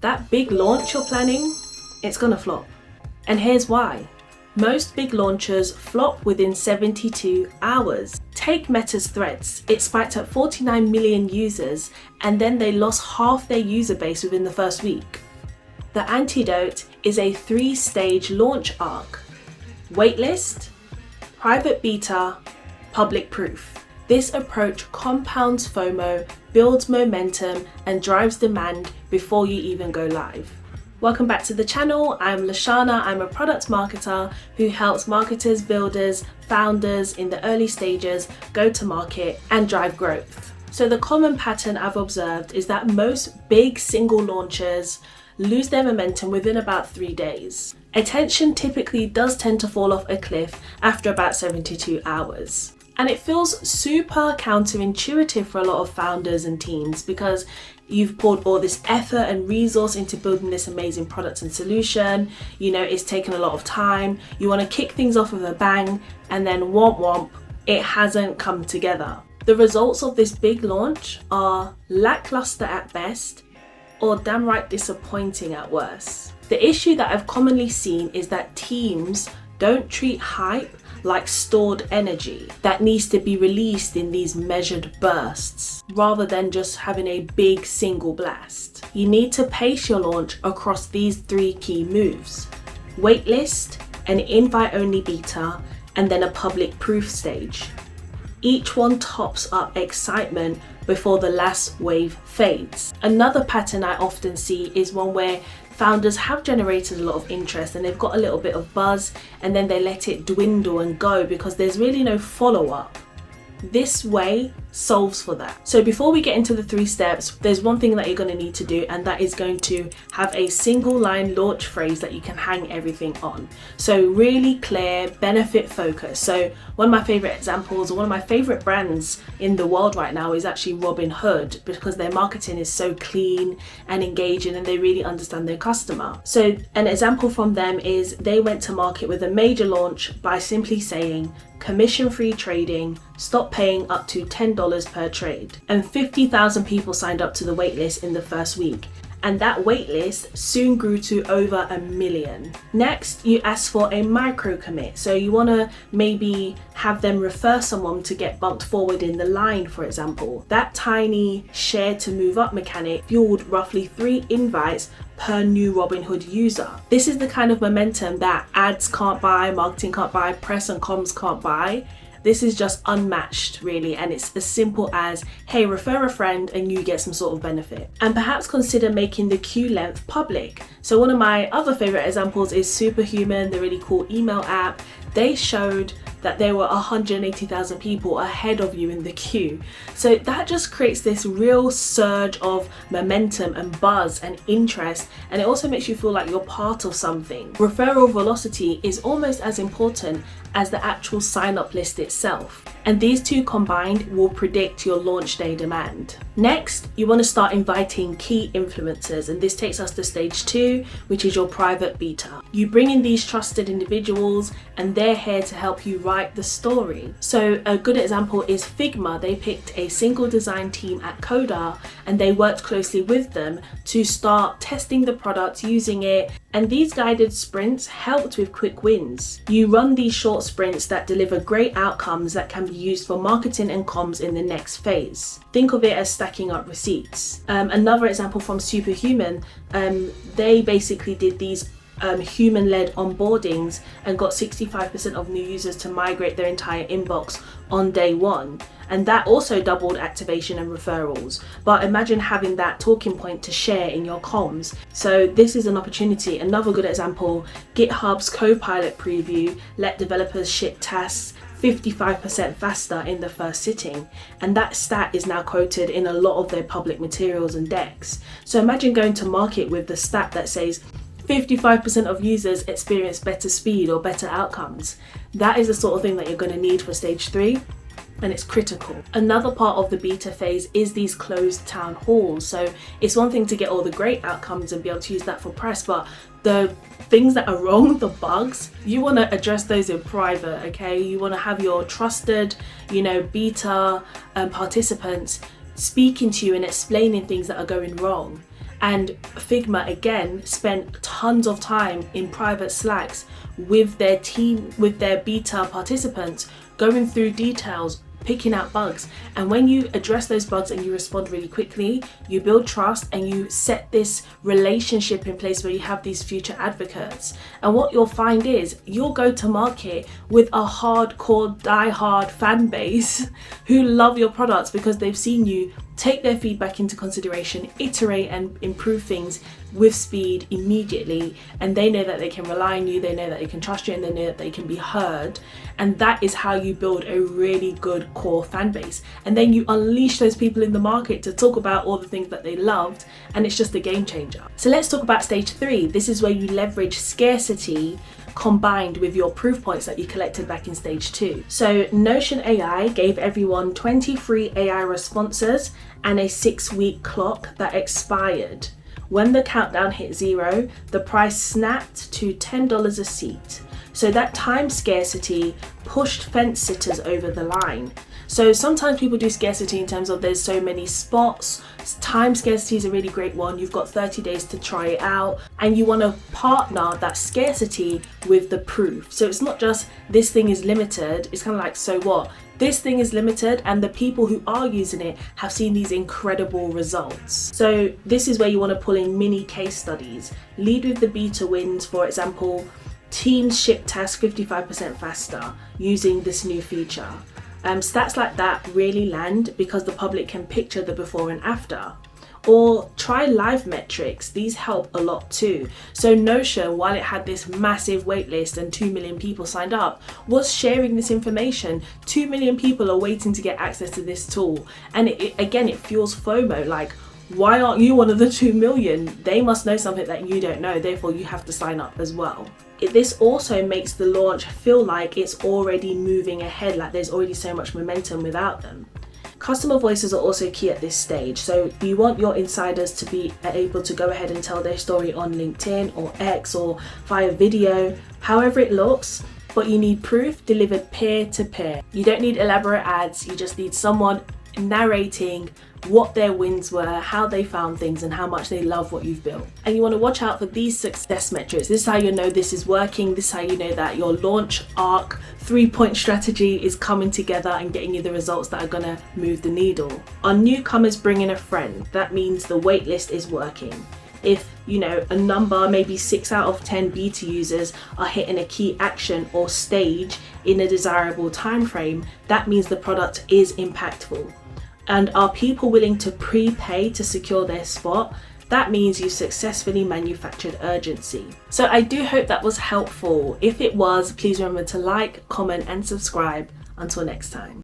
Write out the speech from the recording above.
that big launch you're planning, it's gonna flop. And here's why. Most big launches flop within 72 hours. Take Meta's Threads. It spiked at 49 million users and then they lost half their user base within the first week. The antidote is a 3-stage launch arc. Waitlist, private beta, public proof. This approach compounds FOMO, builds momentum, and drives demand before you even go live. Welcome back to the channel. I'm Lasharna. I'm a product marketer who helps marketers, builders, founders in the early stages go to market and drive growth. So the common pattern I've observed is that most big single launches lose their momentum within about 3 days. Attention typically does tend to fall off a cliff after about 72 hours. And it feels super counterintuitive for a lot of founders and teams because you've poured all this effort and resource into building this amazing product and solution. You know, it's taken a lot of time. You want to kick things off with a bang and then womp womp, it hasn't come together. The results of this big launch are lackluster at best or downright disappointing at worst. The issue that I've commonly seen is that teams don't treat hype like stored energy that needs to be released in these measured bursts, rather than just having a big single blast. You need to pace your launch across these 3 key moves: waitlist, an invite-only beta, and then a public proof stage. Each one tops up excitement before the last wave fades. Another pattern I often see is one where founders have generated a lot of interest and they've got a little bit of buzz and then they let it dwindle and go because there's really no follow-up. This way solves for that. So before we get into the 3 steps, there's one thing that you're going to need to do, and that is going to have a single line launch phrase that you can hang everything on. So really clear, benefit focus. So one of my favorite examples, or one of my favorite brands in the world right now is actually Robinhood, because their marketing is so clean and engaging and they really understand their customer. So an example from them is they went to market with a major launch by simply saying commission-free trading, stop paying up to $10 per trade. And 50,000 people signed up to the waitlist in the first week. And that waitlist soon grew to over 1 million. Next, you ask for a micro commit. So you want to maybe have them refer someone to get bumped forward in the line, for example. That tiny share to move up mechanic fueled roughly 3 invites per new Robinhood user. This is the kind of momentum that ads can't buy, marketing can't buy, press and comms can't buy. This is just unmatched, really, and it's as simple as, hey, refer a friend and you get some sort of benefit. And perhaps consider making the queue length public. So one of my other favorite examples is Superhuman, the really cool email app. They showed that there were 180,000 people ahead of you in the queue. So that just creates this real surge of momentum and buzz and interest, and it also makes you feel like you're part of something. Referral velocity is almost as important as the actual sign-up list itself. And these 2 combined will predict your launch day demand. Next, you want to start inviting key influencers, and this takes us to stage 2, which is your private beta. You bring in these trusted individuals and they're here to help you write the story. So a good example is Figma. They picked a single design team at Coda and they worked closely with them to start testing the product, using it, and these guided sprints helped with quick wins. You run these short sprints that deliver great outcomes that can be used for marketing and comms in the next phase. Think of it as stacking up receipts. Another example from Superhuman, they basically did these human-led onboardings and got 65% of new users to migrate their entire inbox on day 1. And that also doubled activation and referrals. But imagine having that talking point to share in your comms. So this is an opportunity. Another good example, GitHub's Copilot preview let developers ship tasks 55% faster in the first sitting, and that stat is now quoted in a lot of their public materials and decks. So imagine going to market with the stat that says 55% of users experience better speed or better outcomes. That is the sort of thing that you're going to need for stage 3. And it's critical. Another part of the beta phase is these closed town halls. So it's one thing to get all the great outcomes and be able to use that for press, but the things that are wrong, the bugs, you want to address those in private, okay? You want to have your trusted, beta participants speaking to you and explaining things that are going wrong. And Figma again spent tons of time in private Slacks with their team, with their beta participants, going through details, picking out bugs. And when you address those bugs and you respond really quickly, you build trust and you set this relationship in place where you have these future advocates. And what you'll find is you'll go to market with a hardcore, die-hard fan base who love your products because they've seen you take their feedback into consideration, iterate and improve things with speed immediately, and they know that they can rely on you, they know that they can trust you, and they know that they can be heard. And that is how you build a really good core fan base. And then you unleash those people in the market to talk about all the things that they loved, and it's just a game changer. So let's talk about stage 3. This is where you leverage scarcity combined with your proof points that you collected back in stage 2. So Notion AI gave everyone 20 free AI responses and a 6-week clock that expired. When the countdown hit 0, the price snapped to $10 a seat. So that time scarcity pushed fence sitters over the line. So sometimes people do scarcity in terms of there's so many spots. Time scarcity is a really great one. You've got 30 days to try it out, and you want to partner that scarcity with the proof. So it's not just this thing is limited, it's kind of like, so what? This thing is limited and the people who are using it have seen these incredible results. So this is where you want to pull in mini case studies. Lead with the beta wins, for example, teams ship tasks 55% faster using this new feature. Stats like that really land because the public can picture the before and after. Or try live metrics, these help a lot too. So Notion, while it had this massive waitlist and 2 million people signed up, was sharing this information. 2 million people are waiting to get access to this tool. And it fuels FOMO, like, why aren't you one of the 2 million? They must know something that you don't know, therefore you have to sign up as well. This also makes the launch feel like it's already moving ahead, like there's already so much momentum without them. Customer voices are also key at this stage. So you want your insiders to be able to go ahead and tell their story on LinkedIn or X or via video, however it looks, but you need proof delivered peer to peer. You don't need elaborate ads, you just need someone narrating what their wins were, how they found things, and how much they love what you've built. And you want to watch out for these success metrics. This is how you know this is working. This is how you know that your launch arc 3-point strategy is coming together and getting you the results that are going to move the needle. On newcomers, bring in a friend. That means the waitlist is working. If a number, maybe 6 out of 10 beta users are hitting a key action or stage in a desirable time frame, that means the product is impactful. And are people willing to prepay to secure their spot? That means you successfully manufactured urgency. So I do hope that was helpful. If it was, please remember to like, comment, and subscribe. Until next time.